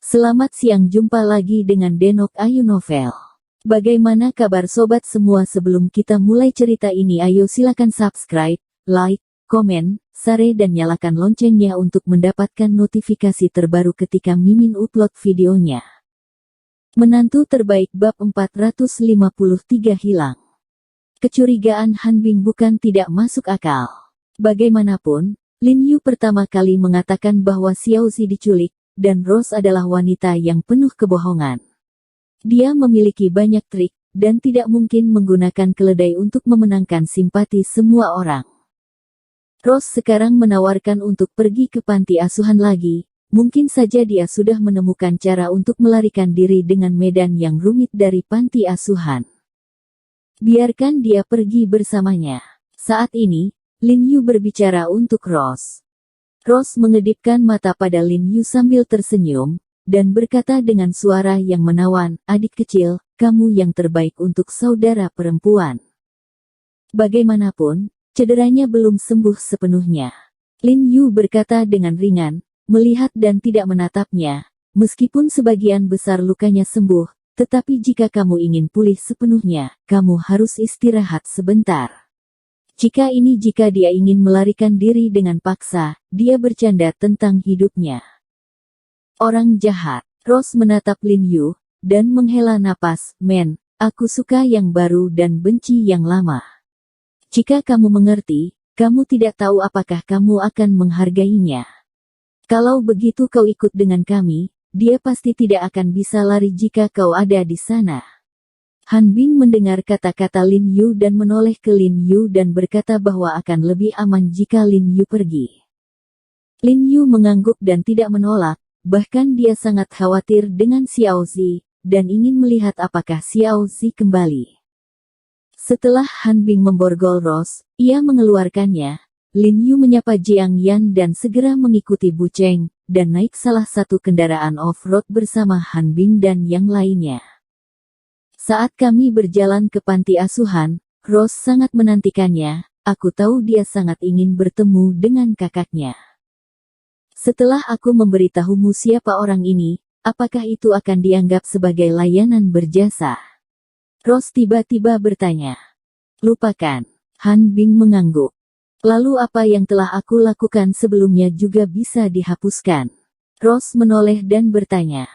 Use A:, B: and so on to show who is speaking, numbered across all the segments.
A: Selamat siang, jumpa lagi dengan Denok Ayu Novel. Bagaimana kabar sobat semua? Sebelum kita mulai cerita ini, ayo silakan subscribe, like, komen, share dan nyalakan loncengnya untuk mendapatkan notifikasi terbaru ketika Mimin upload videonya. Menantu terbaik bab 453 hilang. Kecurigaan Hanbing bukan tidak masuk akal. Bagaimanapun, Lin Yu pertama kali mengatakan bahwa Xiaozi diculik, dan Rose adalah wanita yang penuh kebohongan. Dia memiliki banyak trik, dan tidak mungkin menggunakan keledai untuk memenangkan simpati semua orang. Rose sekarang menawarkan untuk pergi ke panti asuhan lagi, mungkin saja dia sudah menemukan cara untuk melarikan diri dengan medan yang rumit dari panti asuhan. Biarkan dia pergi bersamanya. Saat ini, Lin Yu berbicara untuk Rose. Rose mengedipkan mata pada Lin Yu sambil tersenyum, dan berkata dengan suara yang menawan, "Adik kecil, kamu yang terbaik untuk saudara perempuan." Bagaimanapun, cederanya belum sembuh sepenuhnya. Lin Yu berkata dengan ringan, melihat dan tidak menatapnya, "Meskipun sebagian besar lukanya sembuh, tetapi jika kamu ingin pulih sepenuhnya, kamu harus istirahat sebentar." Jika dia ingin melarikan diri dengan paksa, dia bercanda tentang hidupnya. Orang jahat. Rose menatap Lin Yu, dan menghela napas, "Men, aku suka yang baru dan benci yang lama. Jika kamu mengerti, kamu tidak tahu apakah kamu akan menghargainya. Kalau begitu kau ikut dengan kami, dia pasti tidak akan bisa lari jika kau ada di sana." Hanbing mendengar kata-kata Lin Yu dan menoleh ke Lin Yu dan berkata bahwa akan lebih aman jika Lin Yu pergi. Lin Yu mengangguk dan tidak menolak, bahkan dia sangat khawatir dengan Xiaozi, dan ingin melihat apakah Xiaozi kembali. Setelah Hanbing memborgol Rose, ia mengeluarkannya. Lin Yu menyapa Jiang Yan dan segera mengikuti Bu Cheng, dan naik salah satu kendaraan off-road bersama Hanbing dan yang lainnya. Saat kami berjalan ke panti asuhan, Rose sangat menantikannya. Aku tahu dia sangat ingin bertemu dengan kakaknya. Setelah aku memberitahumu siapa orang ini, apakah itu akan dianggap sebagai layanan berjasa? Rose tiba-tiba bertanya. Lupakan. Hanbing mengangguk. Lalu apa yang telah aku lakukan sebelumnya juga bisa dihapuskan? Rose menoleh dan bertanya.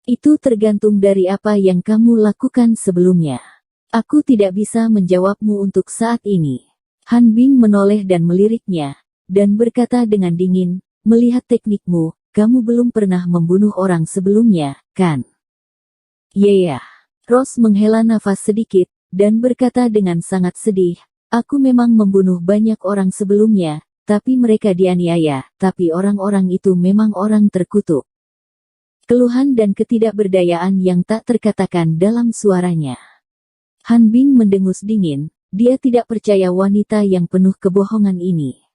A: Itu tergantung dari apa yang kamu lakukan sebelumnya. Aku tidak bisa menjawabmu untuk saat ini. Hanbing menoleh dan meliriknya, dan berkata dengan dingin, "Melihat teknikmu, kamu belum pernah membunuh orang sebelumnya, kan?" "Iya." Rose menghela nafas sedikit, dan berkata dengan sangat sedih, "Aku memang membunuh banyak orang sebelumnya, tapi mereka dianiaya, tapi orang-orang itu memang orang terkutuk." Keluhan dan ketidakberdayaan yang tak terkatakan dalam suaranya. Hanbing mendengus dingin, dia tidak percaya wanita yang penuh kebohongan ini.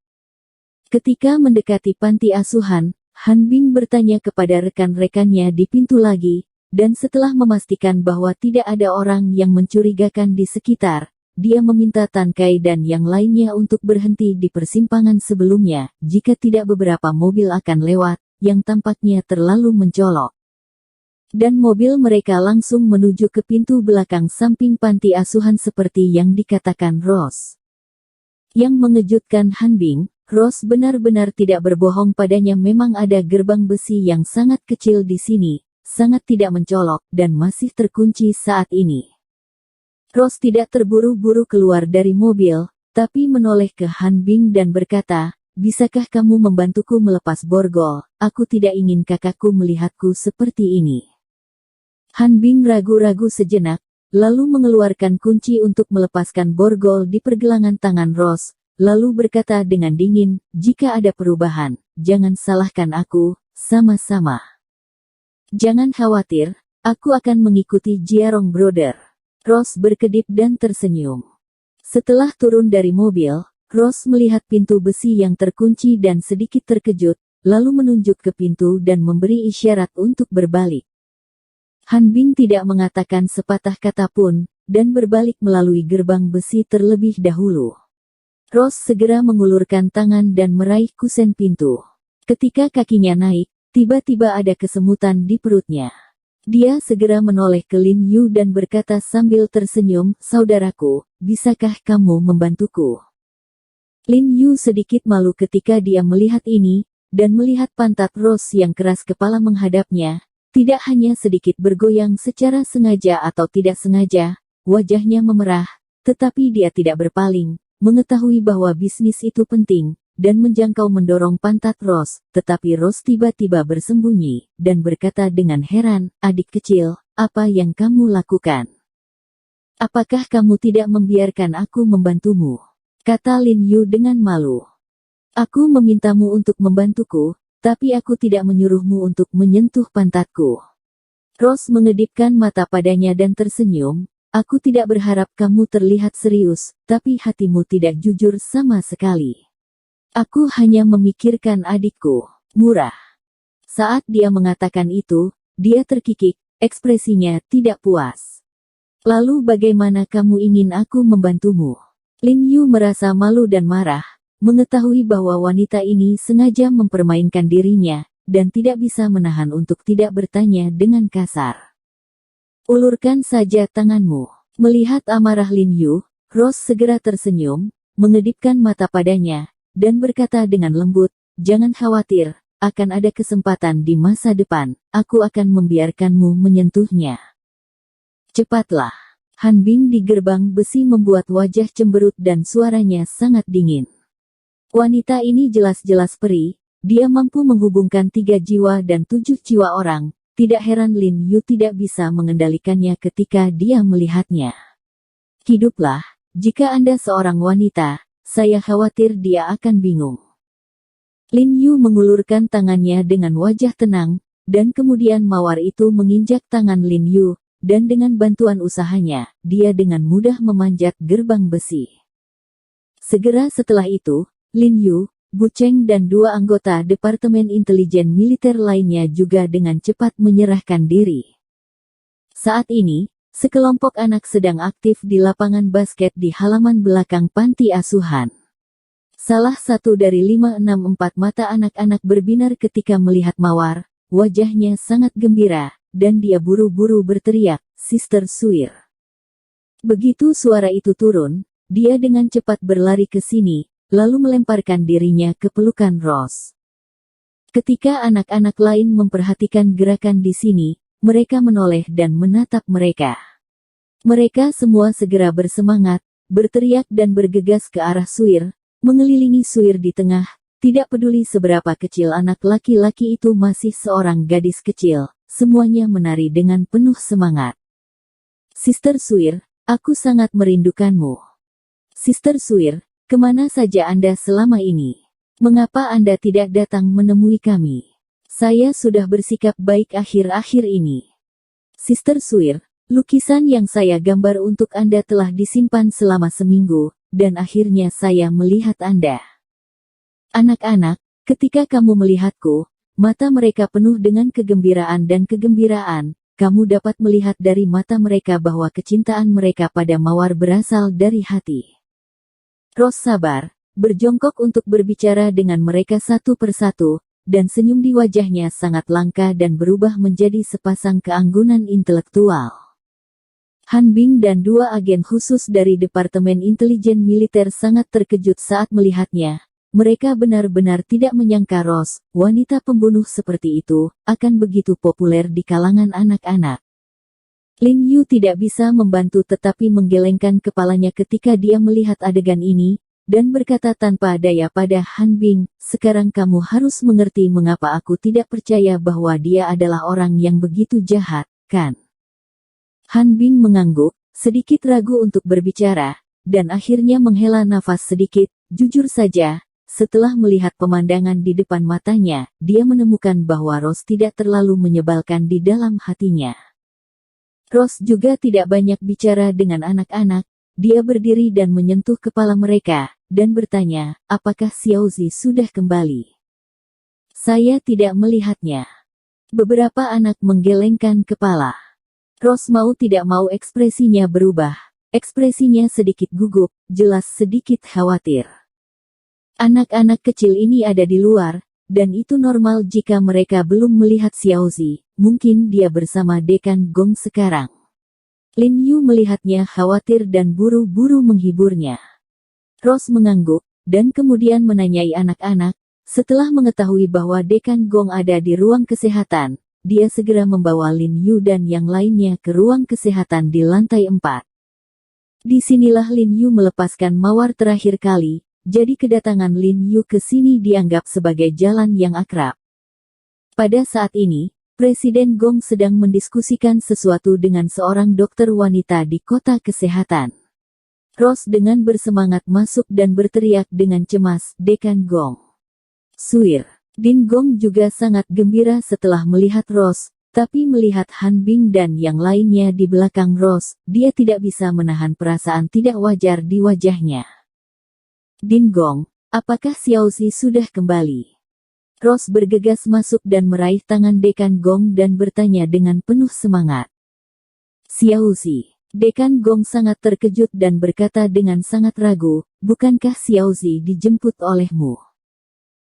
A: Ketika mendekati panti asuhan, Hanbing bertanya kepada rekan-rekannya di pintu lagi, dan setelah memastikan bahwa tidak ada orang yang mencurigakan di sekitar, dia meminta Tan Kai dan yang lainnya untuk berhenti di persimpangan sebelumnya, jika tidak beberapa mobil akan lewat, yang tampaknya terlalu mencolok. Dan mobil mereka langsung menuju ke pintu belakang samping panti asuhan seperti yang dikatakan Rose. Yang mengejutkan Hanbing, Rose benar-benar tidak berbohong padanya, memang ada gerbang besi yang sangat kecil di sini, sangat tidak mencolok, dan masih terkunci saat ini. Rose tidak terburu-buru keluar dari mobil, tapi menoleh ke Hanbing dan berkata, "Bisakah kamu membantuku melepas borgol? Aku tidak ingin kakakku melihatku seperti ini." Hanbing ragu-ragu sejenak, lalu mengeluarkan kunci untuk melepaskan borgol di pergelangan tangan Rose, lalu berkata dengan dingin, "Jika ada perubahan, jangan salahkan aku, sama-sama. Jangan khawatir, aku akan mengikuti Jiarong Brother." Rose berkedip dan tersenyum. Setelah turun dari mobil, Rose melihat pintu besi yang terkunci dan sedikit terkejut, lalu menunjuk ke pintu dan memberi isyarat untuk berbalik. Hanbing tidak mengatakan sepatah kata pun, dan berbalik melalui gerbang besi terlebih dahulu. Rose segera mengulurkan tangan dan meraih kusen pintu. Ketika kakinya naik, tiba-tiba ada kesemutan di perutnya. Dia segera menoleh ke Lin Yu dan berkata sambil tersenyum, "Saudaraku, bisakah kamu membantuku?" Lin Yu sedikit malu ketika dia melihat ini, dan melihat pantat Rose yang keras kepala menghadapnya, tidak hanya sedikit bergoyang secara sengaja atau tidak sengaja, wajahnya memerah, tetapi dia tidak berpaling, mengetahui bahwa bisnis itu penting, dan menjangkau mendorong pantat Rose, tetapi Rose tiba-tiba bersembunyi, dan berkata dengan heran, "Adik kecil, apa yang kamu lakukan? Apakah kamu tidak membiarkan aku membantumu?" kata Lin Yu dengan malu. "Aku memintamu untuk membantuku, tapi aku tidak menyuruhmu untuk menyentuh pantatku." Rose mengedipkan mata padanya dan tersenyum, "Aku tidak berharap kamu terlihat serius, tapi hatimu tidak jujur sama sekali. Aku hanya memikirkan adikku, Murah." Saat dia mengatakan itu, dia terkikik, ekspresinya tidak puas. "Lalu bagaimana kamu ingin aku membantumu?" Lin Yu merasa malu dan marah, mengetahui bahwa wanita ini sengaja mempermainkan dirinya, dan tidak bisa menahan untuk tidak bertanya dengan kasar. "Ulurkan saja tanganmu." Melihat amarah Lin Yu, Rose segera tersenyum, mengedipkan mata padanya, dan berkata dengan lembut, "Jangan khawatir, akan ada kesempatan di masa depan, aku akan membiarkanmu menyentuhnya." "Cepatlah." Han Bing di gerbang besi membuat wajah cemberut dan suaranya sangat dingin. Wanita ini jelas-jelas peri, dia mampu menghubungkan 3 jiwa dan 7 jiwa orang, tidak heran Lin Yu tidak bisa mengendalikannya ketika dia melihatnya. "Hiduplah, jika Anda seorang wanita, saya khawatir dia akan bingung." Lin Yu mengulurkan tangannya dengan wajah tenang, dan kemudian mawar itu menginjak tangan Lin Yu, dan dengan bantuan usahanya, dia dengan mudah memanjat gerbang besi. Segera setelah itu, Lin Yu, Bu Cheng dan 2 anggota Departemen Intelijen Militer lainnya juga dengan cepat menyerahkan diri. Saat ini, sekelompok anak sedang aktif di lapangan basket di halaman belakang panti asuhan. Salah satu dari 564 mata anak-anak berbinar ketika melihat mawar, wajahnya sangat gembira, dan dia buru-buru berteriak, "Sister Suir." Begitu suara itu turun, dia dengan cepat berlari ke sini, lalu melemparkan dirinya ke pelukan Rose. Ketika anak-anak lain memperhatikan gerakan di sini, mereka menoleh dan menatap mereka. Mereka semua segera bersemangat, berteriak dan bergegas ke arah Suir, mengelilingi Suir di tengah, tidak peduli seberapa kecil anak laki-laki itu masih seorang gadis kecil. Semuanya menari dengan penuh semangat. "Sister Suir, aku sangat merindukanmu. Sister Suir, kemana saja Anda selama ini? Mengapa Anda tidak datang menemui kami? Saya sudah bersikap baik akhir-akhir ini. Sister Suir, lukisan yang saya gambar untuk Anda telah disimpan selama seminggu, dan akhirnya saya melihat Anda. Anak-anak, ketika kamu melihatku, mata mereka penuh dengan kegembiraan dan kegembiraan. Kamu dapat melihat dari mata mereka bahwa kecintaan mereka pada mawar berasal dari hati." Rose sabar, berjongkok untuk berbicara dengan mereka satu persatu, dan senyum di wajahnya sangat langka dan berubah menjadi sepasang keanggunan intelektual. Han Bing dan 2 agen khusus dari Departemen Intelijen Militer sangat terkejut saat melihatnya. Mereka benar-benar tidak menyangka Rose, wanita pembunuh seperti itu, akan begitu populer di kalangan anak-anak. Lin Yu tidak bisa membantu tetapi menggelengkan kepalanya ketika dia melihat adegan ini, dan berkata tanpa daya pada Han Bing, "Sekarang kamu harus mengerti mengapa aku tidak percaya bahwa dia adalah orang yang begitu jahat, kan?" Han Bing mengangguk, sedikit ragu untuk berbicara, dan akhirnya menghela nafas sedikit. Jujur saja, setelah melihat pemandangan di depan matanya, dia menemukan bahwa Rose tidak terlalu menyebalkan di dalam hatinya. Rose juga tidak banyak bicara dengan anak-anak, dia berdiri dan menyentuh kepala mereka, dan bertanya, "Apakah Xiaozi sudah kembali?" "Saya tidak melihatnya." Beberapa anak menggelengkan kepala. Rose mau tidak mau ekspresinya berubah, ekspresinya sedikit gugup, jelas sedikit khawatir. Anak-anak kecil ini ada di luar, dan itu normal jika mereka belum melihat Xiaozi, mungkin dia bersama Dekan Gong sekarang. Lin Yu melihatnya khawatir dan buru-buru menghiburnya. Rose mengangguk, dan kemudian menanyai anak-anak. Setelah mengetahui bahwa Dekan Gong ada di ruang kesehatan, dia segera membawa Lin Yu dan yang lainnya ke ruang kesehatan di lantai 4. Disinilah Lin Yu melepaskan mawar terakhir kali, jadi kedatangan Lin Yu ke sini dianggap sebagai jalan yang akrab. Pada saat ini, Presiden Gong sedang mendiskusikan sesuatu dengan seorang dokter wanita di kota kesehatan. Rose dengan bersemangat masuk dan berteriak dengan cemas, "Dekan Gong." Suir. Din Gong juga sangat gembira setelah melihat Rose, tapi melihat Han Bing dan yang lainnya di belakang Rose, dia tidak bisa menahan perasaan tidak wajar di wajahnya. "Din Gong, apakah Xiaozi sudah kembali?" Rose bergegas masuk dan meraih tangan Dekan Gong dan bertanya dengan penuh semangat. "Xiaozi." Dekan Gong sangat terkejut dan berkata dengan sangat ragu, "Bukankah Xiaozi dijemput olehmu?"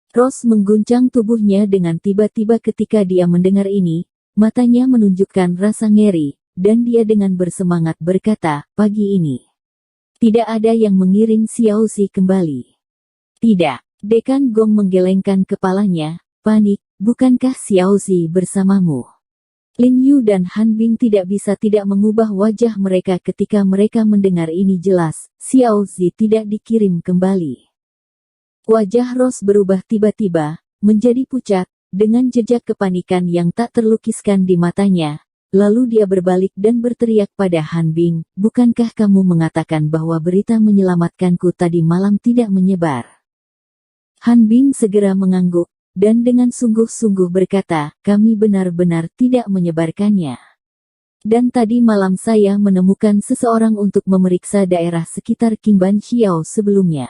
A: Rose mengguncang tubuhnya dengan tiba-tiba ketika dia mendengar ini, matanya menunjukkan rasa ngeri, dan dia dengan bersemangat berkata, "Pagi ini tidak ada yang mengiring Xiaozi kembali." "Tidak." Dekan Gong menggelengkan kepalanya, panik, "Bukankah Xiaozi bersamamu?" Lin Yu dan Han Bing tidak bisa tidak mengubah wajah mereka ketika mereka mendengar ini jelas, Xiaozi tidak dikirim kembali. Wajah Rose berubah tiba-tiba, menjadi pucat, dengan jejak kepanikan yang tak terlukiskan di matanya. Lalu dia berbalik dan berteriak pada Han Bing, "Bukankah kamu mengatakan bahwa berita menyelamatkanku tadi malam tidak menyebar?" Han Bing segera mengangguk, dan dengan sungguh-sungguh berkata, "Kami benar-benar tidak menyebarkannya. Dan tadi malam saya menemukan seseorang untuk memeriksa daerah sekitar Qingban Xiao sebelumnya.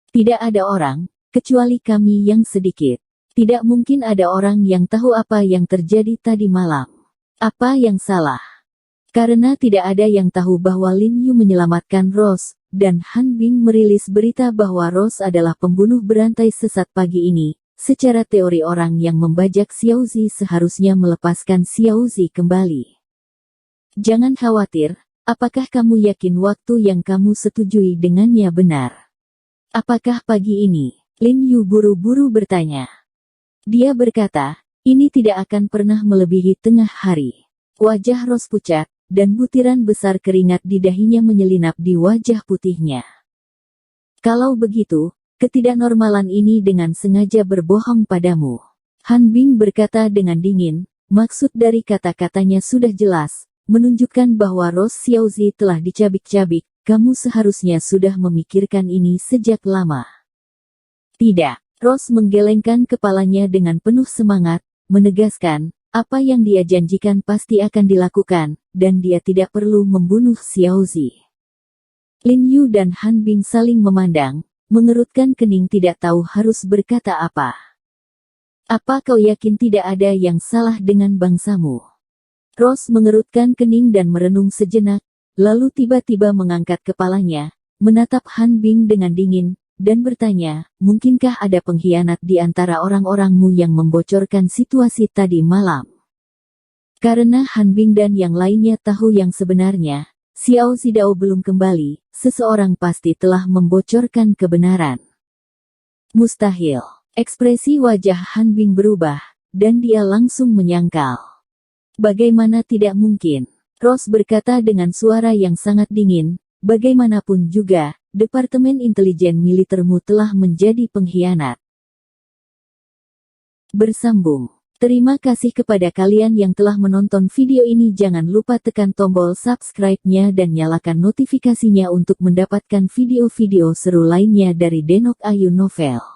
A: Tidak ada orang, kecuali kami yang sedikit. Tidak mungkin ada orang yang tahu apa yang terjadi tadi malam. Apa yang salah?" Karena tidak ada yang tahu bahwa Lin Yu menyelamatkan Rose, dan Han Bing merilis berita bahwa Rose adalah pembunuh berantai sesat pagi ini, secara teori orang yang membajak Xiaozi seharusnya melepaskan Xiaozi kembali. "Jangan khawatir, apakah kamu yakin waktu yang kamu setujui dengannya benar?" "Apakah pagi ini?" Lin Yu buru-buru bertanya. Dia berkata, "Ini tidak akan pernah melebihi tengah hari." Wajah Rose pucat, dan butiran besar keringat di dahinya menyelinap di wajah putihnya. "Kalau begitu, ketidaknormalan ini dengan sengaja berbohong padamu." Han Bing berkata dengan dingin, maksud dari kata-katanya sudah jelas, menunjukkan bahwa Rose Xiaozi telah dicabik-cabik. "Kamu seharusnya sudah memikirkan ini sejak lama." "Tidak." Rose menggelengkan kepalanya dengan penuh semangat, menegaskan, apa yang dia janjikan pasti akan dilakukan, dan dia tidak perlu membunuh Xiaozi. Lin Yu dan Han Bing saling memandang, mengerutkan kening tidak tahu harus berkata apa. "Apa kau yakin tidak ada yang salah dengan bangsamu?" Rose mengerutkan kening dan merenung sejenak, lalu tiba-tiba mengangkat kepalanya, menatap Han Bing dengan dingin, dan bertanya, "Mungkinkah ada pengkhianat di antara orang-orangmu yang membocorkan situasi tadi malam?" Karena Han Bing dan yang lainnya tahu yang sebenarnya, Xiao Zidao belum kembali, seseorang pasti telah membocorkan kebenaran. "Mustahil." Ekspresi wajah Han Bing berubah, dan dia langsung menyangkal. "Bagaimana tidak mungkin?" Rose berkata dengan suara yang sangat dingin, "Bagaimanapun juga, Departemen Intelijen Militermu telah menjadi pengkhianat." Bersambung. Terima kasih kepada kalian yang telah menonton video ini. Jangan lupa tekan tombol subscribe-nya dan nyalakan notifikasinya untuk mendapatkan video-video seru lainnya dari Denok Ayu Novel.